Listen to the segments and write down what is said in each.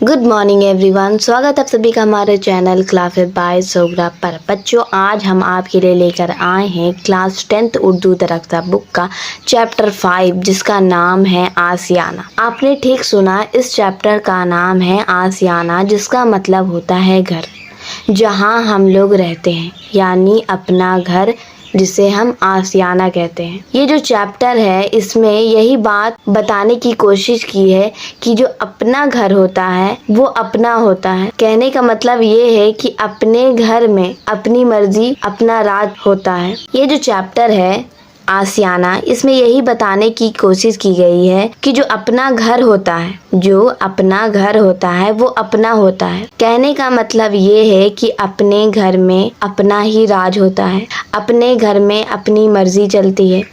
Good morning everyone, स्वागत है आप सभी का हमारे चैनल क्लासेस बाय सोगरा पर। बच्चों, आज हम आपके लिए लेकर आए हैं क्लास 10th उर्दू दरख्ता बुक का चैप्टर 5 जिसका नाम है आसियाना। आपने ठीक सुना, इस चैप्टर का नाम है आसियाना, जिसका मतलब होता है घर, जहाँ हम लोग रहते हैं, यानी अपना घर, जिसे हम आसियाना कहते हैं। ये जो चैप्टर है इसमें यही बात बताने की कोशिश की है कि जो अपना घर होता है वो अपना होता है। कहने का मतलब ये है कि अपने घर में अपनी मर्जी, अपना राज होता है। ये जो चैप्टर है आसियाना, इसमें यही बताने की कोशिश की गई है कि जो अपना घर होता है, जो अपना घर होता है वो अपना होता है। कहने का मतलब ये है कि अपने घर में अपना ही राज होता है, अपने घर में अपनी मर्जी चलती है।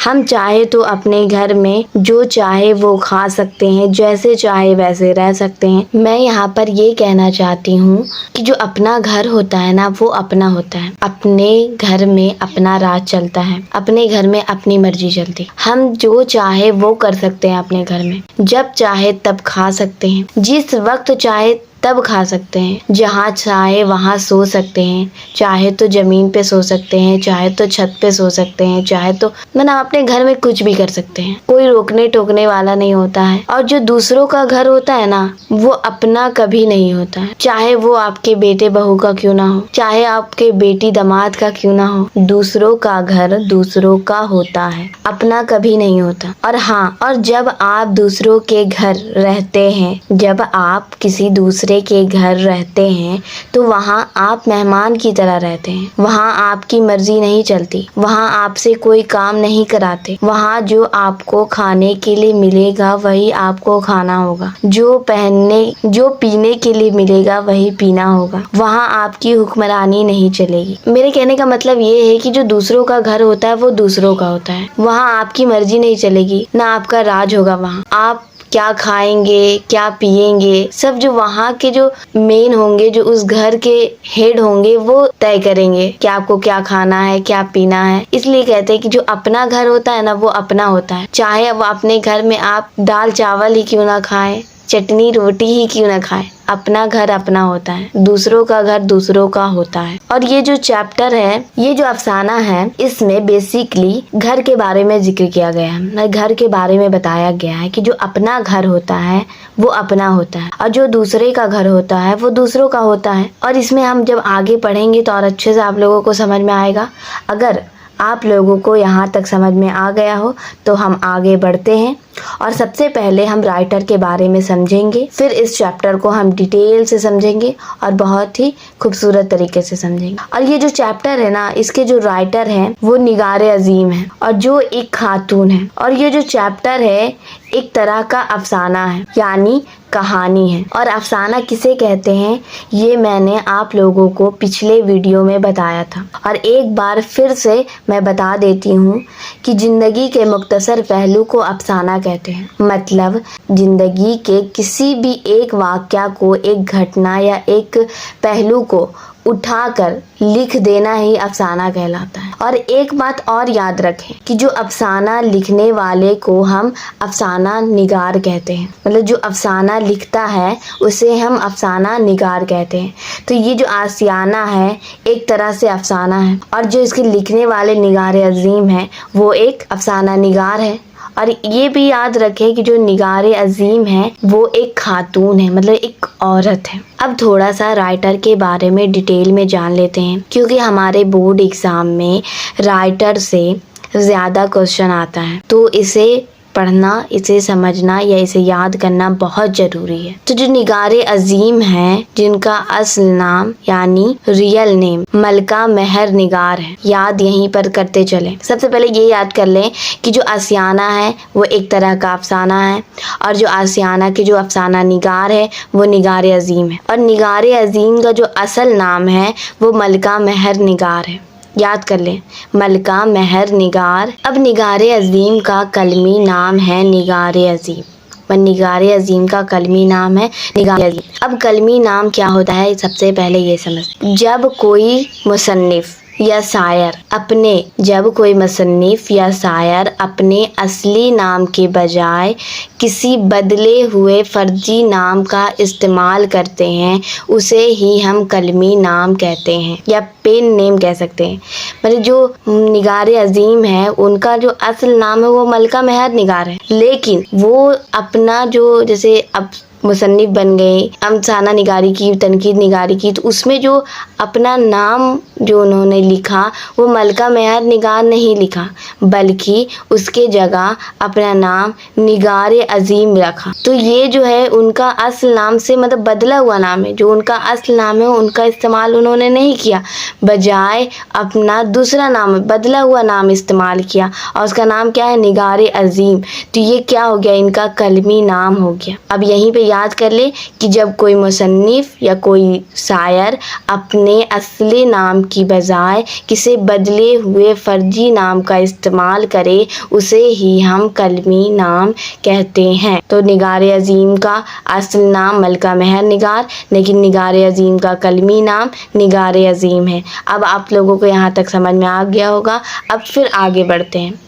हम चाहे तो अपने घर में जो चाहे वो खा सकते हैं, जैसे चाहे वैसे रह सकते हैं। मैं यहाँ पर ये कहना चाहती हूँ कि जो अपना घर होता है ना, वो अपना होता है। अपने घर में अपना राज चलता है, अपने घर में अपनी मर्जी चलती। हम जो चाहे वो कर सकते हैं अपने घर में, जब चाहे तब खा सकते हैं, जिस वक्त चाहे तब खा सकते हैं, जहाँ चाहे वहाँ सो सकते हैं, चाहे तो जमीन पे सो सकते हैं, चाहे तो छत पे सो सकते हैं, चाहे तो मतलब अपने घर में कुछ भी कर सकते हैं। कोई रोकने टोकने वाला नहीं होता है। और जो दूसरों का घर होता है ना, वो अपना कभी नहीं होता है। चाहे वो आपके बेटे बहू का क्यों ना हो, चाहे आपके बेटी दामाद का क्यों ना हो, दूसरों का घर दूसरों का होता है, अपना कभी नहीं होता। और हाँ, और जब आप दूसरों के घर रहते हैं, जब आप किसी दूसरे के घर रहते हैं, तो वहाँ आप मेहमान की तरह रहते हैं। वहाँ आपकी मर्जी नहीं चलती, वहाँ आपसे कोई काम नहीं कराते। वहाँ जो आपको खाने के लिए मिलेगा वही आपको खाना होगा, जो पीने के लिए मिलेगा वही पीना होगा। वहाँ आपकी हुक्मरानी नहीं चलेगी। मेरे कहने का मतलब ये है कि जो दूसरों का घर होता है वो दूसरों का होता है। वहाँ आपकी मर्जी नहीं चलेगी, ना आपका राज होगा। वहाँ आप क्या खाएंगे, क्या पिएंगे, सब जो वहाँ के जो मेन होंगे, जो उस घर के हेड होंगे, वो तय करेंगे कि आपको क्या खाना है, क्या पीना है। इसलिए कहते हैं कि जो अपना घर होता है ना, वो अपना होता है। चाहे अब अपने घर में आप दाल चावल ही क्यों ना खाएं, चटनी रोटी ही क्यों ना खाएं, अपना घर अपना होता है, दूसरों का घर दूसरों का होता है। और ये जो चैप्टर है, ये जो अफसाना है, इसमें बेसिकली घर के बारे में जिक्र किया गया है। घर के बारे में बताया गया है कि जो अपना घर होता है वो अपना होता है, और जो दूसरे का घर होता है वो दूसरों का होता है। और इसमें हम जब आगे पढ़ेंगे तो और अच्छे से आप लोगों को समझ में आएगा। अगर आप लोगों को यहाँ तक समझ में आ गया हो तो हम आगे बढ़ते हैं। और सबसे पहले हम राइटर के बारे में समझेंगे, फिर इस चैप्टर को हम डिटेल से समझेंगे और बहुत ही खूबसूरत तरीके से समझेंगे। और ये जो चैप्टर है ना, इसके जो राइटर हैं वो निगारे अजीम है, और जो एक खातून है। और ये जो चैप्टर है एक तरह का अफसाना है, यानी कहानी है। और अफसाना किसे कहते हैं ये मैंने आप लोगों को पिछले वीडियो में बताया था, और एक बार फिर से मैं बता देती हूँ कि जिंदगी के मुख्तसर पहलू को अफसाना कहते हैं। मतलब जिंदगी के किसी भी एक वाक़या को, एक घटना या एक पहलू को उठाकर लिख देना ही अफसाना कहलाता है। और एक बात और याद रखें कि जो अफसाना लिखने वाले को हम अफसाना निगार कहते हैं। मतलब जो अफसाना लिखता है उसे हम अफसाना निगार कहते हैं। तो ये जो आसियाना है एक तरह से अफसाना है, और जो इसके लिखने वाले निगारे अजीम है वो एक अफसाना निगार है। और ये भी याद रखें कि जो निगारे अजीम है वो एक खातून है, मतलब एक औरत है। अब थोड़ा सा राइटर के बारे में डिटेल में जान लेते हैं, क्योंकि हमारे बोर्ड एग्जाम में राइटर से ज़्यादा क्वेश्चन आता है, तो इसे पढ़ना, इसे समझना या इसे याद करना बहुत ज़रूरी है। तो जो निगारे अजीम हैं, जिनका असल नाम यानी रियल नेम मलका मेहर निगार है, याद यहीं पर करते चलें। सबसे पहले ये याद कर लें कि जो आसियाना है वो एक तरह का अफसाना है, और जो आसियाना के जो अफसाना निगार है वो निगारे अजीम है। और निगारे अजीम का जो असल नाम है वो मलका मेहर निगार है। याद कर लें, मलका मेहर निगार। अब निगारे अजीम का कलमी नाम है निगारे अजीम। निगारे अजीम का कलमी नाम है निगारे अजीम। अब कलमी नाम क्या होता है सबसे पहले ये समझ। जब कोई मुसन्निफ या शायर अपने जब कोई मुसन्निफ या शायर अपने असली नाम के बजाय किसी बदले हुए फर्जी नाम का इस्तेमाल करते हैं उसे ही हम कलमी नाम कहते हैं या पेन नेम कह सकते हैं। मतलब जो निगार अजीम है उनका जो असल नाम है वो मलका महर निगार है, लेकिन वो अपना जो जैसे अब मुसन्निफ बन गए, अफसाना निगारी की, तनकीद निगारी की, तो उसमें जो अपना नाम जो उन्होंने लिखा वो मलका महर निगार नहीं लिखा, बल्कि उसके जगह अपना नाम निगार अजीम रखा। तो ये जो है उनका असल नाम से मतलब बदला हुआ नाम है, जो उनका असल नाम है उनका इस्तेमाल उन्होंने नहीं किया, बजाय अपना दूसरा नाम बदला हुआ नाम इस्तेमाल किया और उसका नाम क्या है, निगार अजीम। तो ये क्या हो गया, इनका कलमी नाम हो गया। अब यहीं पे याद कर ले कि जब कोई मुसन्निफ या कोई शायर अपने असली नाम की बजाय किसी बदले हुए फर्जी नाम का इस्तेमाल करे उसे ही हम कलमी नाम कहते हैं। तो निगार अजीम का असल नाम मलका महर निगार, लेकिन निगार अजीम का कलमी नाम निगार अजीम है। अब आप लोगों को यहाँ तक समझ में आ गया होगा। अब फिर आगे बढ़ते हैं।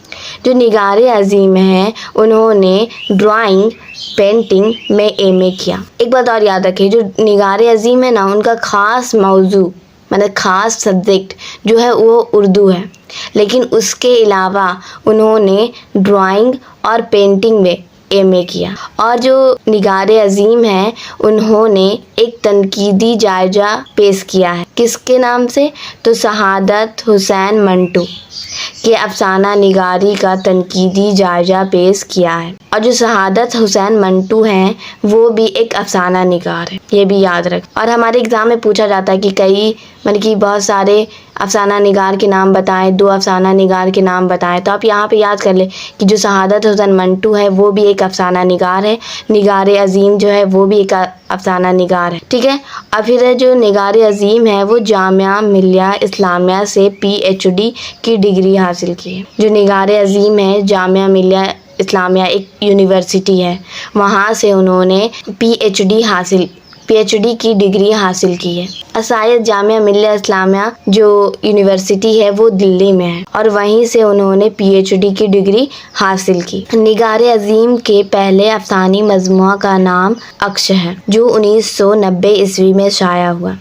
जो निगार अजीम हैं उन्होंने ड्राइंग पेंटिंग में एमए किया। एक बात और याद रखें, जो निगार अजीम है ना उनका ख़ास मौजू मतलब ख़ास सब्जेक्ट जो है वो उर्दू है, लेकिन उसके अलावा उन्होंने ड्राइंग और पेंटिंग में एमए किया। और जो निगार अजीम हैं उन्होंने एक तनकीदी जायजा पेश किया है, किसके नाम से, तो शहादत हुसैन मंटू के अफसाना निगारी का तनकीदी जायजा पेश किया है। और जो शहादत हुसैन मंटू हैं वो भी एक अफसाना निगार है, ये भी याद रख। और हमारे एग्ज़ाम में पूछा जाता है कि कई मतलब कि बहुत सारे अफसाना निगार के नाम बताएं, 2 अफसाना निगार के नाम बताएं। तो आप यहाँ पे याद कर ले कि जो शहादत हुसैन मंटू है वो भी एक अफसाना निगार है, निगार अजीम जो है वो भी एक अफसाना निगार है, ठीक है। और फिर जो निगार अजीम है वो जामिया मिलिया इस्लामिया से PhD की डिग्री हासिल की है। जो निगार अजीम है जामिया मिलिया इस्लामिया एक यूनिवर्सिटी है, वहाँ से उन्होंने PhD की डिग्री हासिल की है। शायद जामिया मिलिया इस्लामिया जो यूनिवर्सिटी है वो दिल्ली में है और वहीं से उन्होंने PhD की डिग्री हासिल की। निगार अजीम के पहले अफसानी मजमुआ का नाम अक्श है, जो 1990 ईस्वी में शाया हुआ।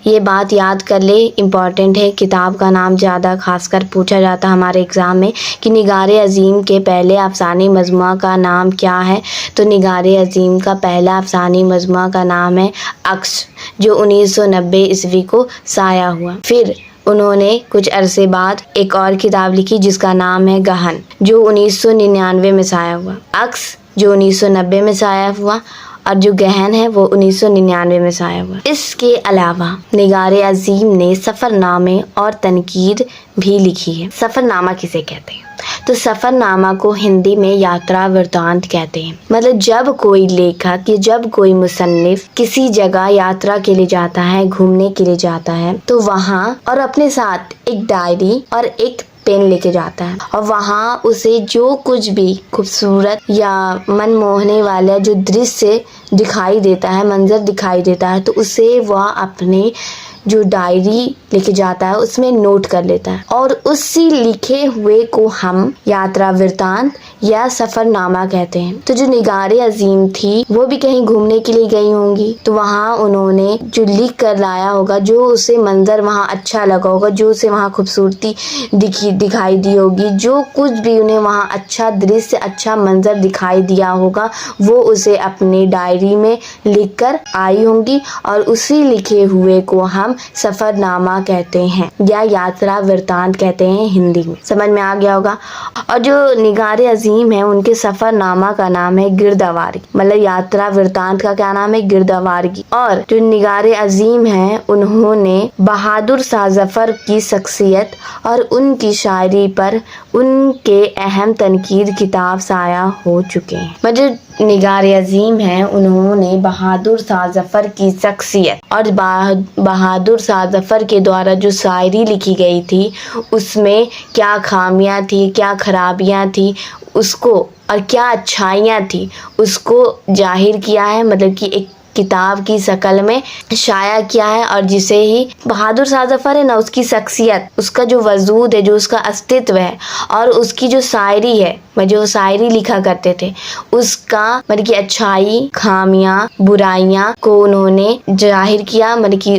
ये बात याद कर ले, इम्पॉर्टेंट है। किताब का नाम ज़्यादा खासकर पूछा जाता है हमारे एग्ज़ाम में कि निगार अजीम के पहले अफसानी मजमुआ का नाम क्या है, तो निगार अजीम का पहला अफसानी मजमुआ का नाम है अक्श, जो 1990 ईस्वी को शाया हुआ। फिर उन्होंने कुछ अरसे बाद एक और किताब लिखी जिसका नाम है गहन, जो 1999 में शाया हुआ। अक्स जो 1990 में शाया हुआ और जो गहन है वो 1999 में शाया हुआ। इसके अलावा निगार अजीम ने सफ़रनामे और तनकीद भी लिखी है। सफ़रनामा किसे कहते हैं, तो सफ़रनामा को हिंदी में यात्रा वृत्तांत कहते हैं। मतलब जब कोई लेखक या जब कोई मुसन्निफ किसी जगह यात्रा के लिए जाता है, घूमने के लिए जाता है, तो वहाँ और अपने साथ एक डायरी और एक पेन लेके जाता है और वहाँ उसे जो कुछ भी खूबसूरत या मन मोहने वाला जो दृश्य दिखाई देता है, मंजर दिखाई देता है, तो उसे वह अपने जो डायरी लेके जाता है उसमें नोट कर लेता है और उसी लिखे हुए को हम यात्रा वृत्तांत या सफ़रनामा कहते हैं। तो जो निगार अजीम थी वो भी कहीं घूमने के लिए गई होंगी, तो वहाँ उन्होंने जो लिख कर लाया होगा, जो उसे मंजर वहाँ अच्छा लगा होगा, जो उसे वहाँ खूबसूरती दिखाई दी होगी, जो कुछ भी उन्हें वहाँ अच्छा दृश्य अच्छा मंजर दिखाई दिया होगा, वो उसे अपनी डायरी में लिख कर आई होंगी और उसी लिखे हुए को हम सफ़रनामा कहते हैं या यात्रा वृत्तांत कहते हैं हिंदी में। समझ में आ गया होगा। और जो निगार अजीम है उनके सफ़रनामा का नाम है गिरदावारी, मतलब यात्रा वृत्तांत का क्या नाम है, गिरदावारगी। और जो निगार अजीम है उन्होंने बहादुर शाह ज़फ़र की शख्सियत और उनकी शायरी पर उनके अहम तनकीद किताब शाया हो चुके हैं। मतलब निगार अजीम हैं उन्होंने बहादुर शाह ज़फ़र की शख्सियत और बहादुर शाह ज़फ़र के द्वारा जो शायरी लिखी गई थी उसमें क्या खामियां थी, क्या खराबियां थी, उसको और क्या अच्छाइयाँ थी उसको जाहिर किया है। मतलब कि एक किताब की शक्ल में शाया किया है, और जिसे ही बहादुर शाह जफर है ना, उसकी शख्सियत, उसका जो वजूद है, जो उसका अस्तित्व है, और उसकी जो शायरी है, जो शायरी लिखा करते थे, उसका मतलब कि अच्छाई, खामियां, बुराइयां को उन्होंने जाहिर किया, मतलब कि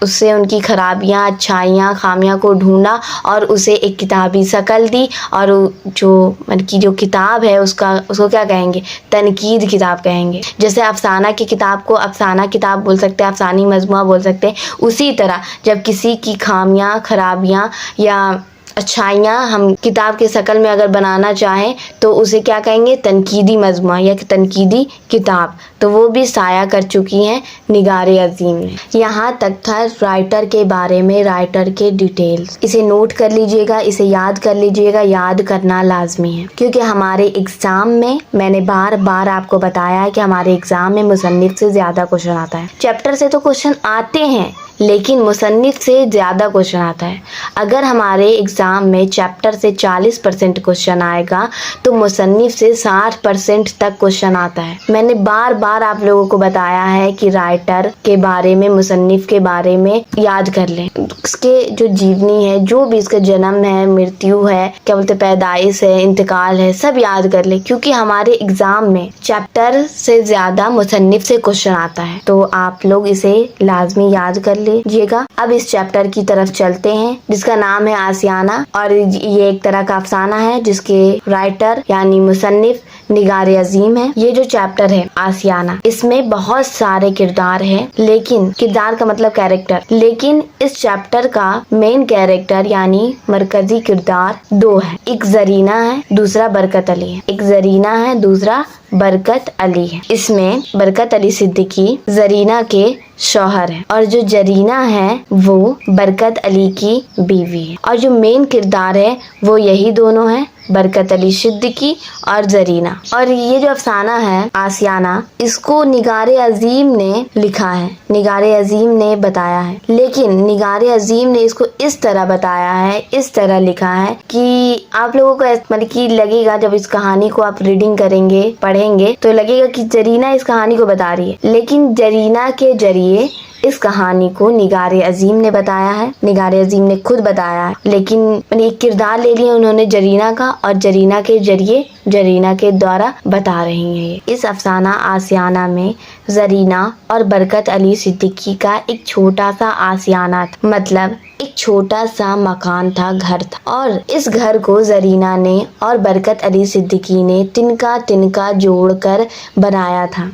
उससे उनकी खराबियां, अच्छाइयां, खामियां को ढूंढा और उसे एक किताबी शक्ल दी। और जो मतलब की जो किताब है उसको क्या कहेंगे, तनकीद किताब कहेंगे। जैसे अफसाना की किताब को अफसाना किताब बोल सकते हैं, अफसानी मजमुआ बोल सकते हैं, उसी तरह जब किसी की खामियां, खराबियां या अच्छाइयाँ हम किताब के शक्ल में अगर बनाना चाहें तो उसे क्या कहेंगे, तनकीदी मजमुआ या तनकीदी किताब। तो वो भी साया कर चुकी हैं निगारे अजीम में। यहाँ तक था राइटर के बारे में, राइटर के डिटेल्स। इसे नोट कर लीजिएगा, इसे याद कर लीजिएगा, याद करना लाजमी है, क्योंकि हमारे एग्जाम में, मैंने बार बार आपको बताया है कि हमारे एग्जाम में मुसन्निफ से ज़्यादा क्वेश्चन आता है। चैप्टर से तो क्वेश्चन आते हैं, लेकिन मुसन्निफ से ज़्यादा क्वेश्चन आता है। अगर हमारे एग्ज़ाम में चैप्टर से 40% क्वेश्चन आएगा तो मुसन्निफ से 60% तक क्वेश्चन आता है। मैंने बार बार आप लोगों को बताया है कि राइटर के बारे में, मुसन्निफ के बारे में याद कर लें। इसके जो जीवनी है, जो भी इसका जन्म है, मृत्यु है, क्या बोलते पैदाइश है, इंतकाल है, सब याद कर लें, क्योंकि हमारे एग्ज़ाम में चैप्टर से ज़्यादा मुसन्निफ से क्वेश्चन आता है। तो आप लोग इसे लाजमी याद कर लीजिएगा। अब इस चैप्टर की तरफ चलते हैं, जिसका नाम है आसियाना, और ये एक तरह का अफसाना है जिसके राइटर यानी मुसन्निफ निगारे अजीम है। ये जो चैप्टर है आसियाना, इसमें बहुत सारे किरदार हैं, लेकिन किरदार का मतलब कैरेक्टर, लेकिन इस चैप्टर का मेन कैरेक्टर यानी मरकजी किरदार 2 है। एक जरीना है, दूसरा बरकत अली है। एक जरीना है, दूसरा बरकत अली है। इसमें बरकत अली सिद्दीकी जरीना के शौहर है, और जो जरीना है वो बरकत अली की बीवी है, और जो मेन किरदार है वो यही दोनों हैं, बरकत अली सिद्दीकी और जरीना। और ये जो अफसाना है आसियाना, इसको निगारे अजीम ने लिखा है, निगारे अजीम ने बताया है, लेकिन निगारे अजीम ने इसको इस तरह बताया है, इस तरह लिखा है कि आप लोगों को मतलब कि लगेगा, जब इस कहानी को आप रीडिंग करेंगे, पढ़ेंगे, तो लगेगा कि जरीना इस कहानी को बता रही है, लेकिन जरीना के जरिए इस कहानी को निगारे अजीम ने बताया है, निगारे अजीम ने खुद बताया है, लेकिन एक किरदार ले लिया उन्होंने जरीना का, और जरीना के जरिए, जरीना के द्वारा बता रही हैं। इस अफसाना आसियाना में जरीना और बरकत अली सिद्दीकी का एक छोटा सा आसियाना था, मतलब एक छोटा सा मकान था, घर था, और इस घर को जरीना ने और बरकत अली सिद्दीकी ने तिनका तिनका जोड़कर बनाया था।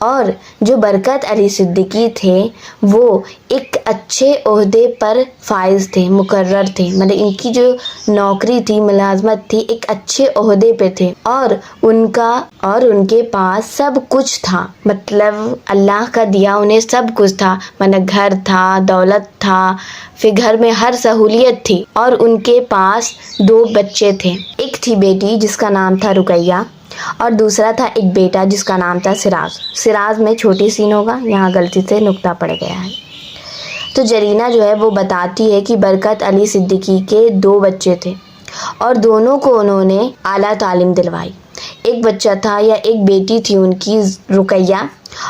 और जो बरकत अली सिद्दीकी थे वो एक अच्छे ओहदे पर फाइज थे, मुकर्रर थे, मतलब इनकी जो नौकरी थी, मुलाजमत थी, एक अच्छे ओहदे पे थे, और उनके पास सब कुछ था, मतलब अल्लाह का दिया उन्हें सब कुछ था, मतलब घर था, दौलत था, फिर घर में हर सहूलियत थी, और उनके पास 2 बच्चे थे। एक थी बेटी जिसका नाम था रुकैया, और दूसरा था एक बेटा जिसका नाम था सिराज। सिराज में छोटी सीन होगा, यहाँ गलती से नुक्ता पड़ गया है। तो जरीना जो है वो बताती है कि बरकत अली सिद्दीकी के 2 बच्चे थे, और दोनों को उन्होंने आला तालीम दिलवाई। एक बच्चा था या एक बेटी थी उनकी रुकैया,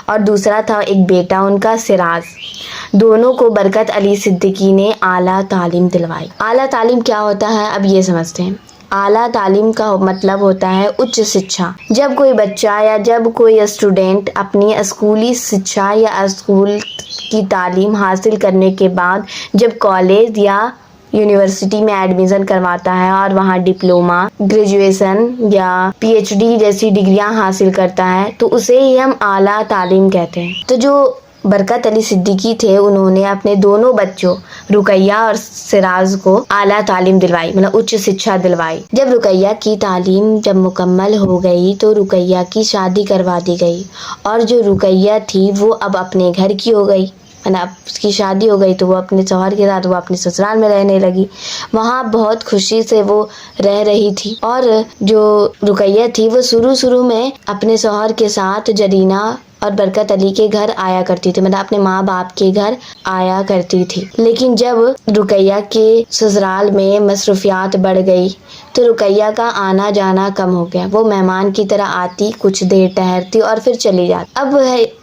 और दूसरा था एक बेटा उनका सिराज। दोनों को बरकत अली सिद्दीकी ने आला तालीम दिलवाई। आला तालीम क्या होता है, अब ये समझते हैं। आला तालीम का मतलब होता है उच्च शिक्षा। जब कोई बच्चा या जब कोई स्टूडेंट अपनी स्कूली शिक्षा या स्कूल की तालीम हासिल करने के बाद जब कॉलेज या यूनिवर्सिटी में एडमिशन करवाता है और वहाँ डिप्लोमा, ग्रेजुएशन या पीएचडी जैसी डिग्रियां हासिल करता है, तो उसे ही हम आला तालीम कहते हैं। तो जो बरकत अली सिद्दीकी थे, उन्होंने अपने दोनों बच्चों रुकैया और सिराज को आला तालीम दिलवाई, मतलब उच्च शिक्षा दिलवाई। जब रुकैया की तालीम जब मुकम्मल हो गई तो रुकैया की शादी करवा दी गई, और जो रुकैया थी वो अब अपने घर की हो गई, मतलब उसकी शादी हो गई तो वो अपने शौहर के साथ वो अपने ससुराल में रहने लगी। वहाँ बहुत खुशी से वो रह रही थी, और जो रुकैया थी वो शुरू में अपने शौहर के साथ जरीना और बरकत अली के घर आया करती थी, मतलब अपने माँ बाप के घर आया करती थी। लेकिन जब रुकैया के ससुराल में मसरूफियात बढ़ गई, تو رقیہ کا آنا جانا کم ہو گیا، وہ مہمان کی طرح آتی، کچھ دیر ٹہرتی اور پھر چلی جاتی۔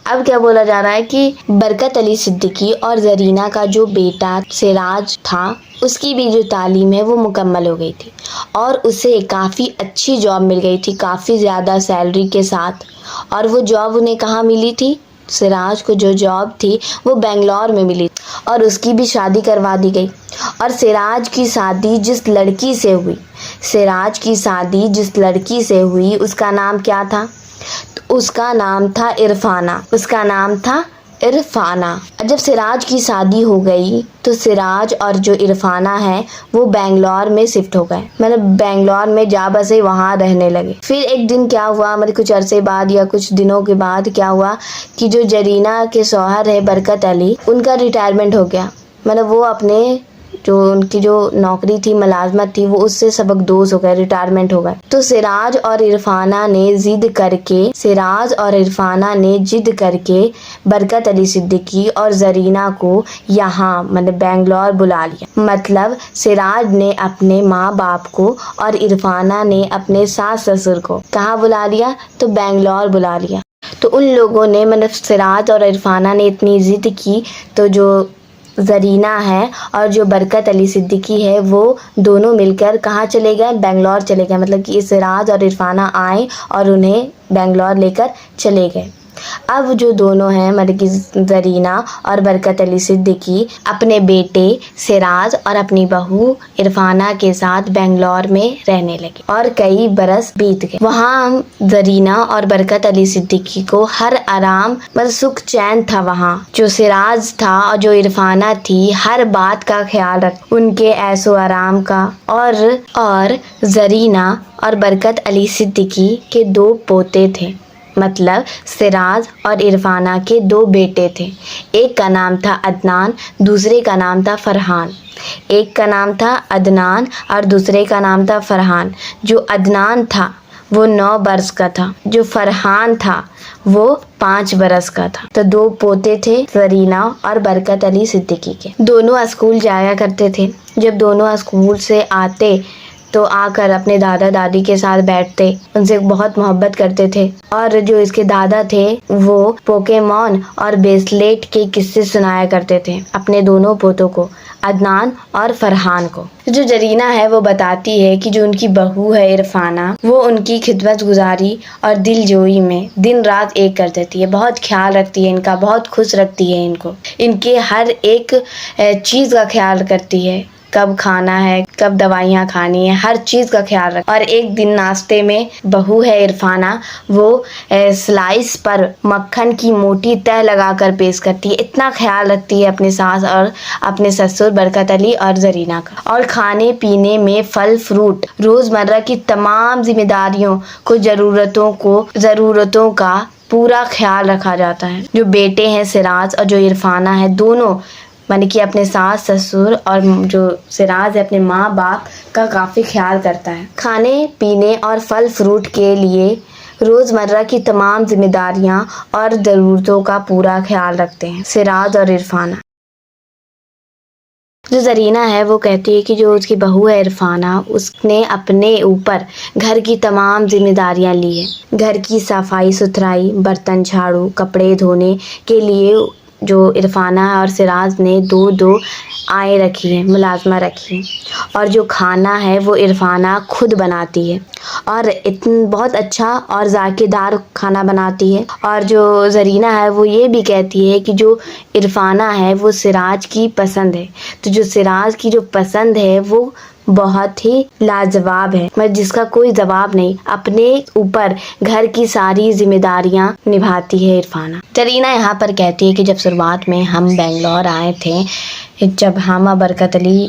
اب کیا بولا جا رہا ہے کہ برکت علی صدیقی اور زرینہ کا جو بیٹا سراج تھا، اس کی بھی جو تعلیم ہے وہ مکمل ہو گئی تھی اور اسے کافی اچھی جاب مل گئی تھی، کافی زیادہ سیلری کے ساتھ۔ اور وہ جاب انہیں کہاں ملی تھی؟ سراج کو جو جاب تھی وہ بنگلور میں ملی اور اس کی بھی شادی کروا دی گئی۔ اور سراج کی شادی جس لڑکی سے ہوئی اس کا نام کیا تھا؟ اس کا نام تھا عرفانہ۔ جب سراج کی شادی ہو گئی تو سراج اور جو عرفانہ ہے وہ بنگلور میں شفٹ ہو گئے، بنگلور میں جا بسے، وہاں رہنے لگے۔ پھر ایک دن کیا ہوا، کچھ عرصے بعد یا کچھ دنوں کے بعد کیا ہوا کہ جو زرینہ کے شوہر ہے برکت علی، ان کا ریٹائرمنٹ ہو گیا، وہ اپنے جو ان کی جو نوکری تھی، ملازمت تھی، وہ اس سے سبکدوش ہو گئے، ریٹائرمنٹ ہو گئے۔ تو سراج اور عرفانہ نے ضد کر کے برکت علی صدیقی اور زرینہ کو یہاں بنگلور بلا لیا۔ سراج نے اپنے ماں باپ کو اور عرفانہ نے اپنے ساس سسر کو کہاں بلا لیا؟ تو بنگلور بلا لیا۔ تو ان لوگوں نے سراج اور عرفانہ نے اتنی ضد کی تو جو زرینہ ہے اور جو برکت علی صدیقی ہے وہ دونوں مل کر کہاں چلے گئے؟ بنگلور چلے گئے، کہ سراج اور عرفانہ آئے اور انہیں بنگلور لے کر چلے گئے۔ اب جو دونوں ہیں زرینہ اور برکت علی صدیقی اپنے بیٹے سراج اور اپنی بہو عرفانہ کے ساتھ بنگلور میں رہنے لگے اور کئی برس بیت گئے۔ وہاں زرینہ اور برکت علی صدیقی کو ہر آرام سکھ چین تھا، وہاں جو سراج تھا اور جو عرفانہ تھی ہر بات کا خیال رکھ، ان کے عیش و آرام کا۔ اور زرینہ اور برکت علی صدیقی کے 2 پوتے تھے، سراج اور عرفانہ کے 2 بیٹے تھے، ایک کا نام تھا عدنان، دوسرے کا نام تھا فرحان۔ ایک کا نام تھا عدنان اور دوسرے کا نام تھا فرحان۔ جو عدنان تھا وہ 9 برس کا تھا، جو فرحان تھا وہ 5 برس کا تھا۔ تو 2 پوتے تھے زرینہ اور برکت علی صدیقی کے۔ دونوں اسکول جایا کرتے تھے، جب دونوں اسکول سے آتے تو آ کر اپنے دادا دادی کے ساتھ بیٹھتے، ان سے بہت محبت کرتے تھے۔ اور جو اس کے دادا تھے وہ پوکیمون اور بیسلیٹ کے قصے سنایا کرتے تھے اپنے دونوں پوتوں کو، عدنان اور فرحان کو۔ جو زرینہ ہے وہ بتاتی ہے کہ جو ان کی بہو ہے عرفانہ، وہ ان کی خدمت گزاری اور دل جوئی میں دن رات ایک کر دیتی ہے، بہت خیال رکھتی ہے ان کا، بہت خوش رکھتی ہے ان کو، ان کے ہر ایک چیز کا خیال کرتی ہے، کب کھانا ہے، کب دوائیاں کھانی ہے، ہر چیز کا خیال رکھ۔ اور ایک دن ناشتے میں بہو ہے عرفانہ، وہ سلائس پر مکھن کی موٹی تہ لگا کر پیش کرتی ہے، اتنا خیال رکھتی ہے اپنے ساس اور اپنے سسر برکت علی اور زرینہ کا۔ اور کھانے پینے میں پھل فروٹ، روزمرہ کی تمام ذمہ داریوں کو ضرورتوں کا پورا خیال رکھا جاتا ہے۔ جو بیٹے ہیں سراج اور جو عرفانہ ہے، دونوں کہ اپنے ساس سسر اور جو سراج ہے اپنے ماں باپ کا کافی خیال کرتا ہے۔ کھانے پینے اور پھل فروٹ کے لیے روزمرہ کی تمام ذمہ داریاں اور ضرورتوں کا پورا خیال رکھتے ہیں سراج اور عرفانہ۔ جو زرینہ ہے وہ کہتی ہے کہ جو اس کی بہو ہے عرفانہ، اس نے اپنے اوپر گھر کی تمام ذمہ داریاں لی ہیں، گھر کی صفائی ستھرائی، برتن جھاڑو، کپڑے دھونے کے لیے جو عرفانہ اور سراج نے 2 آئیں رکھی ہیں، ملازمہ رکھی ہیں، اور جو کھانا ہے وہ عرفانہ خود بناتی ہے اور بہت اچھا اور ذائقے دار کھانا بناتی ہے۔ اور جو زرینہ ہے وہ یہ بھی کہتی ہے کہ جو عرفانہ ہے وہ سراج کی پسند ہے، تو جو سراج کی جو پسند ہے وہ بہت ہی لاجواب ہے، جس کا کوئی جواب نہیں، اپنے اوپر گھر کی ساری ذمہ داریاں نبھاتی ہے عرفانہ۔ زرینہ یہاں پر کہتی ہے کہ جب شروعات میں ہم بنگلور آئے تھے، جب ہم برکت علی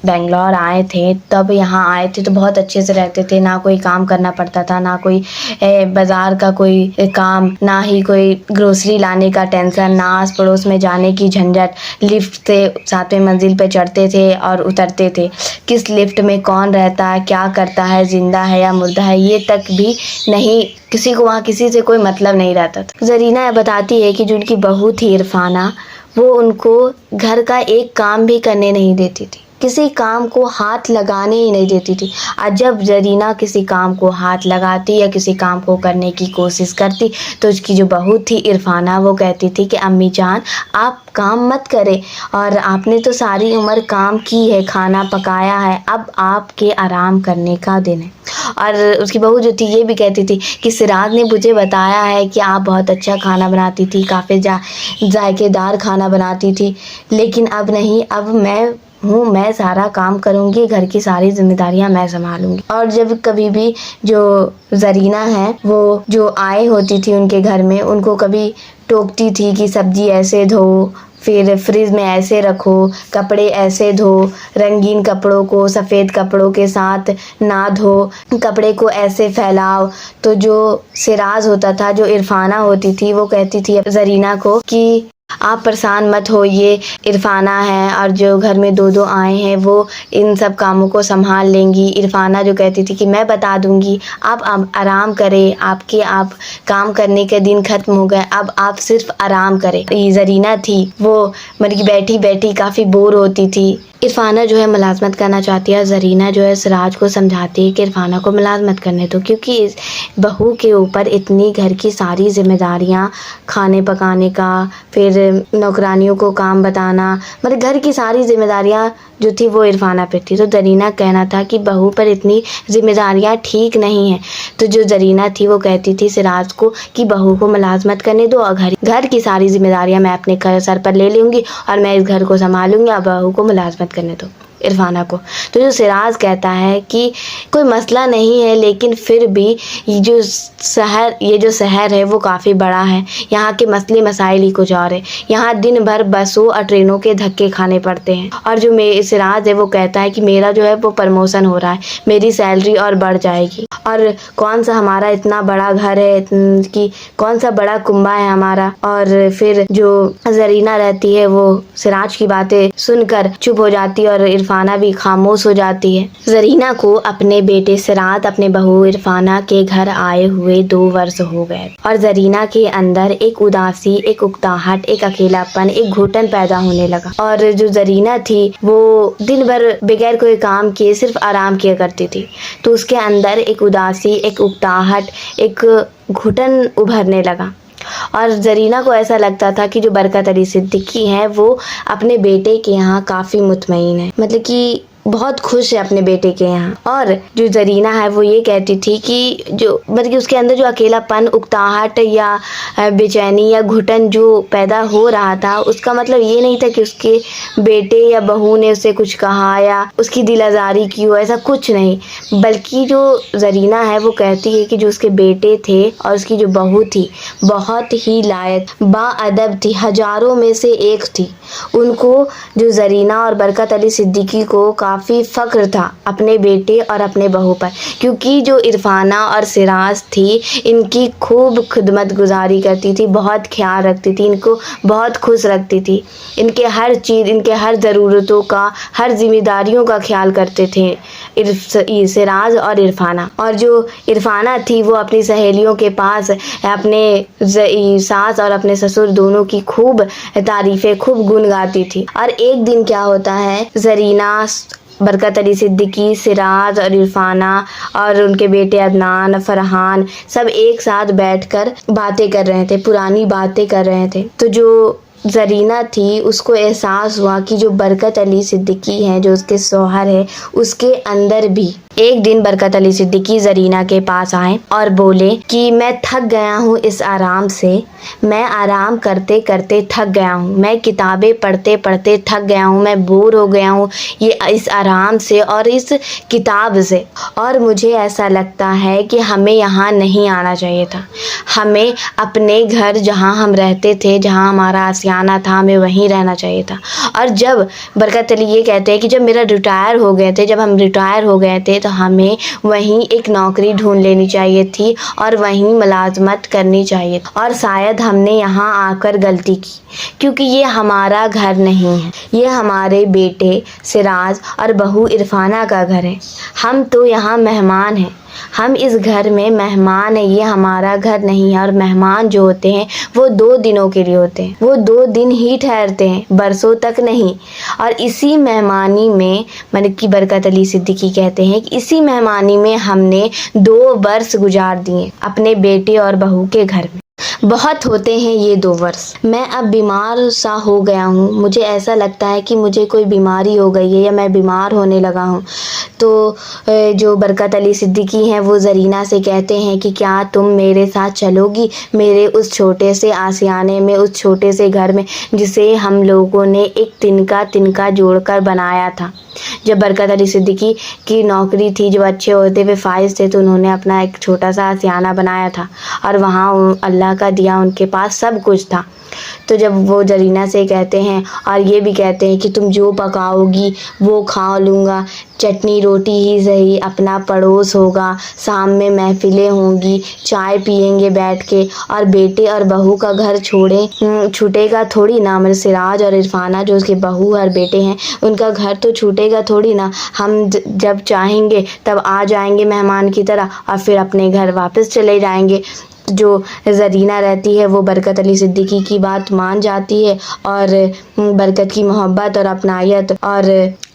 بنگلور آئے تھے تب یہاں آئے تھے تو بہت اچھے سے رہتے تھے، نہ کوئی کام کرنا پڑتا تھا، نہ کوئی بازار کا کوئی کام، نہ ہی کوئی گروسری لانے کا ٹینشن، نہ آس پڑوس میں جانے کی جھنجھٹ۔ لفٹ سے 7ویں منزل پہ چڑھتے تھے اور اترتے تھے، کس لفٹ میں کون رہتا ہے، کیا کرتا ہے، زندہ ہے یا مردہ ہے، یہ تک بھی نہیں، کسی کو وہاں کسی سے کوئی مطلب نہیں رہتا تھا۔ زرینہ بتاتی ہے کہ جو ان کی بہو تھی عرفانہ، وہ ان کو گھر کا ایک کام بھی کرنے نہیں دیتی تھی، किसी काम को हाथ लगाने ही नहीं देती थी। और जब ज़रीना किसी काम को हाथ लगाती या किसी काम को करने की कोशिश करती तो उसकी जो बहू थी इरफाना वो कहती थी कि अम्मी जान आप काम मत करें, और आपने तो सारी उम्र काम की है, खाना पकाया है, अब आपके आराम करने का दिन है। और उसकी बहू जो थी ये भी कहती थी कि सिराज ने मुझे बताया है कि आप बहुत अच्छा खाना बनाती थी, काफ़ी जायकेदार खाना बनाती थी, लेकिन अब नहीं, अब मैं सारा काम करूँगी, घर की सारी जिम्मेदारियाँ मैं संभालूंगी। और जब कभी भी जो ज़रीना है वो जो आए होती थी उनके घर में, उनको कभी टोकती थी कि सब्जी ऐसे धो, फिर फ्रिज में ऐसे रखो, कपड़े ऐसे धो, रंगीन कपड़ों को सफ़ेद कपड़ों के साथ ना धो, कपड़े को ऐसे फैलाओ। तो जो सिराज होता था, जो इरफाना होती थी, वो कहती थी ज़रीना को कि आप परेशान मत हो, ये इरफाना है और जो घर में दो आए हैं वो इन सब कामों को संभाल लेंगी। इरफाना जो कहती थी कि मैं बता दूंगी, आप आराम करें, आप काम करने के दिन ख़त्म हो गए, अब आप सिर्फ आराम करें। ये ज़रीना थी वो मतलब कि बैठी बैठी काफ़ी बोर होती थी। इरफाना जो है मुलाजमत करना चाहती है, ज़रीना जो है सिराज को समझाती है कि इरफाना को मुलाजमत करने दो, क्योंकि इस बहू के ऊपर इतनी घर की सारी जिम्मेदारियां, खाने पकाने का, फिर नौकरानियों को काम बताना, मतलब घर की सारी जिम्मेदारियां जो थी वो इरफाना पे थी। तो ज़रीना कहना था कि बहू पर इतनी जिम्मेदारियां ठीक नहीं हैं। तो जो ज़रीना थी वो कहती थी सिराज को कि बहू को मुलाजमत करने दो और घर की सारी जिम्मेदारियां मैं अपने सर पर ले लूँगी और मैं इस घर को संभालूंगी, और बहू को मुलाजमत करने दो, इरफाना को। तो जो सिराज कहता है कि कोई मसला नहीं है, लेकिन फिर भी ये जो शहर है वो काफ़ी बड़ा है, यहाँ के मसले मसाइल ही कुछ और है, यहाँ दिन भर बसों और ट्रेनों के धक्के खाने पड़ते हैं। और जो सिराज है वो कहता है कि मेरा जो है वो प्रमोशन हो रहा है, मेरी सैलरी और बढ़ जाएगी, और कौन सा हमारा इतना बड़ा घर है कि कौन सा बड़ा कुंबा है हमारा। और फिर जो ज़रीना रहती है वो सिराज की बातें सुनकर चुप हो जाती है और इरफाना भी खामोश हो जाती है। ज़रीना को अपने बेटे सिराज, अपने बहू इरफाना के घर आए हुए 2 वर्ष हो गए, और ज़रीना के अंदर एक उदासी, एक उकताहट, एक अकेलापन, एक घुटन पैदा होने लगा। और जो ज़रीना थी वो दिन भर बगैर कोई काम किए सिर्फ आराम किया करती थी, तो उसके अंदर एक उदासी, एक उकताहट, एक घुटन उभरने लगा। और ज़रीना को ऐसा लगता था कि जो बरकत अली सिद्दीकी हैं वो अपने बेटे के यहाँ काफ़ी मुतमईन है, मतलब कि बहुत खुश है अपने बेटे के यहाँ। और जो ज़रीना है वो ये कहती थी कि जो मतलब कि उसके अंदर जो अकेलापन, उकताहट या बेचैनी या घुटन जो पैदा हो रहा था, उसका मतलब ये नहीं था कि उसके बेटे या बहू ने उसे कुछ कहा या उसकी दिल आज़ारी की हो, ऐसा कुछ नहीं, बल्कि जो ज़रीना है वो कहती है कि जो उसके बेटे थे और उसकी जो बहू थी बहुत ही लायक, बाअदब थी, हज़ारों में से एक थी। उनको जो ज़रीना और बरकत अली सिद्दीकी को काफ़ी फ़ख्र था अपने बेटे और अपने बहू पर, क्योंकि जो इरफाना और सिराज थी इनकी खूब खिदमत गुजारी करती थी, बहुत ख्याल रखती थी, इनको बहुत खुश रखती थी, इनके हर चीज़, इनके हर ज़रूरतों का, हर जिम्मेदारियों का ख्याल करते थे सिराज और इरफाना। और जो इरफाना थी वो अपनी सहेलियों के पास अपने सास और अपने ससुर दोनों की खूब तारीफ़ें, खूब गुण गाती थी। और एक दिन क्या होता है, ज़रीना, बरकत अली सिद्दीकी, सिराज और इरफाना और उनके बेटे अदनान, फरहान सब एक साथ बैठकर बातें कर रहे थे, पुरानी बातें कर रहे थे। तो जो ज़रीना थी उसको एहसास हुआ कि जो बरकत अली सिद्दीकी हैं, जो उसके शौहर है, उसके अंदर भी एक दिन बरकत अली सिद्दीकी ज़रीना के पास आए और बोले कि मैं थक गया हूँ इस आराम से, मैं आराम करते करते थक गया हूँ, मैं किताबें पढ़ते पढ़ते थक गया हूँ, मैं बोर हो गया हूँ ये इस आराम से और इस किताब से, और मुझे ऐसा लगता है कि हमें यहाँ नहीं आना चाहिए था, हमें अपने घर जहाँ हम रहते थे, जहाँ हमारा आशियाना था, हमें वहीं रहना चाहिए था। और जब बरकत अली ये कहते हैं कि जब हम रिटायर हो गए थे तो हमें वहीं एक नौकरी ढूंढ लेनी चाहिए थी और वहीं मुलाजमत करनी चाहिए, और शायद हमने यहाँ आकर गलती की, क्योंकि ये हमारा घर नहीं है, ये हमारे बेटे सिराज और बहू इरफाना का घर है, हम तो यहाँ मेहमान हैं, ہم اس گھر میں مہمان ہیں، یہ ہمارا گھر نہیں ہے، اور مہمان جو ہوتے ہیں وہ 2 دنوں کے لیے ہوتے ہیں، وہ 2 دن ہی ٹھہرتے ہیں، برسوں تک نہیں۔ اور اسی مہمانی میں ملک کی برکت علی صدیقی کہتے ہیں کہ اسی مہمانی میں ہم نے 2 برس گزار دیے اپنے بیٹے اور بہو کے گھر میں۔ بہت ہوتے ہیں یہ 2 برس۔ میں اب بیمار سا ہو گیا ہوں، مجھے ایسا لگتا ہے کہ مجھے کوئی بیماری ہو گئی ہے یا میں بیمار ہونے لگا ہوں۔ تو جو برکت علی صدیقی ہیں وہ زرینہ سے کہتے ہیں کہ کیا تم میرے ساتھ چلو گی میرے اس چھوٹے سے آشیانے میں، اس چھوٹے سے گھر میں جسے ہم لوگوں نے ایک تنکا جوڑ کر بنایا تھا۔ جب برکت علی صدیقی کی نوکری تھی، جو اچھے عہدے پہ فائز تھے، تو انہوں نے اپنا ایک چھوٹا سا آشیانہ بنایا تھا، اور وہاں اللہ کا دیا ان کے پاس سب کچھ تھا۔ تو جب وہ زرینہ سے کہتے ہیں اور یہ بھی کہتے ہیں کہ تم جو پکاؤ گی وہ کھا لوں گا، چٹنی روٹی ہی صحیح، اپنا پڑوس ہوگا، شام میں محفلیں ہوں گی، چائے پئیں گے بیٹھ کے، اور بیٹے اور بہو کا گھر چھوٹے گا تھوڑی نا۔ میرے سراج اور عرفانہ جو اس کے بہو اور بیٹے ہیں، ان کا گھر تو چھوٹے گا تھوڑی نا۔ ہم جب چاہیں گے تب آ جائیں گے مہمان کی طرح، اور پھر اپنے گھر واپس چلے جائیں گے۔ جو زرینہ رہتی ہے وہ برکت علی صدیقی کی بات مان جاتی ہے، اور برکت کی محبت اور اپنائیت اور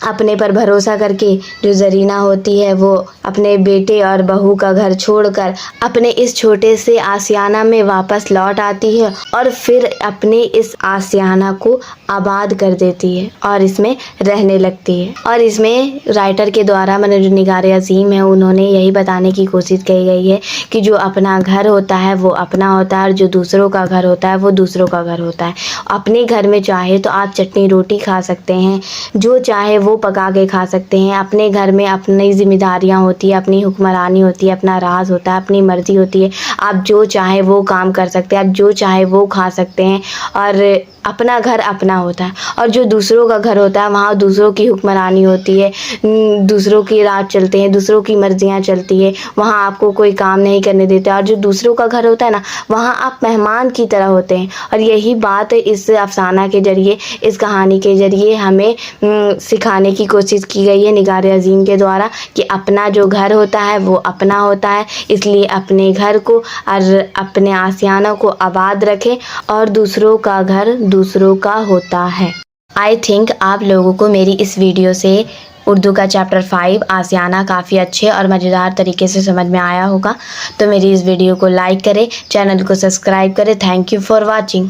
اپنے پر بھروسہ کر کے جو زرینہ ہوتی ہے وہ اپنے بیٹے اور بہو کا گھر چھوڑ کر اپنے اس چھوٹے سے آشیانہ میں واپس لوٹ آتی ہے، اور پھر اپنے اس آشیانہ کو آباد کر دیتی ہے اور اس میں رہنے لگتی ہے۔ اور اس میں رائٹر کے دوارا جو نگار عظیم ہے انہوں نے یہی بتانے کی کوشش کی گئی ہے کہ جو اپنا گھر ہوتا ہے وہ اپنا ہوتا ہے، اور جو دوسروں کا گھر ہوتا ہے وہ دوسروں کا گھر ہوتا ہے۔ اپنے گھر میں چاہے تو آپ چٹنی روٹی کھا سکتے ہیں، جو چاہے وہ پکا کے کھا سکتے ہیں۔ اپنے گھر میں اپنی ذمہ داریاں ہوتی ہیں، اپنی حکمرانی ہوتی ہے، اپنا راز ہوتا ہے، اپنی مرضی ہوتی ہے۔ آپ جو چاہے وہ کام کر سکتے ہیں، آپ جو چاہے وہ کھا سکتے ہیں، اور اپنا گھر اپنا ہوتا ہے۔ اور جو دوسروں کا گھر ہوتا ہے وہاں دوسروں کی حکمرانی ہوتی ہے، دوسروں کی راج چلتے ہیں، دوسروں کی مرضیاں چلتی ہے، وہاں آپ کو کوئی کام نہیں کرنے دیتا۔ اور جو دوسروں کا گھر ہوتا ہے نا وہاں آپ مہمان کی طرح ہوتے ہیں۔ اور یہی بات اس افسانہ کے ذریعے، اس کہانی کے ذریعے ہمیں سکھانے کی کوشش کی گئی ہے نگار عظیم کے دوارا، کہ اپنا جو گھر ہوتا ہے وہ اپنا ہوتا ہے، اس لیے اپنے گھر کو اور اپنے آشیانہ کو آباد رکھیں، اور دوسروں کا گھر دوسروں کا ہوتا ہے۔ آئی تھنک آپ لوگوں کو میری اس ویڈیو سے اردو کا چیپٹر 5 آشیانہ کافی اچھے اور مزیدار طریقے سے سمجھ میں آیا ہوگا۔ تو میری اس ویڈیو کو لائک کریں، چینل کو سبسکرائب کریں۔ Thank you for watching.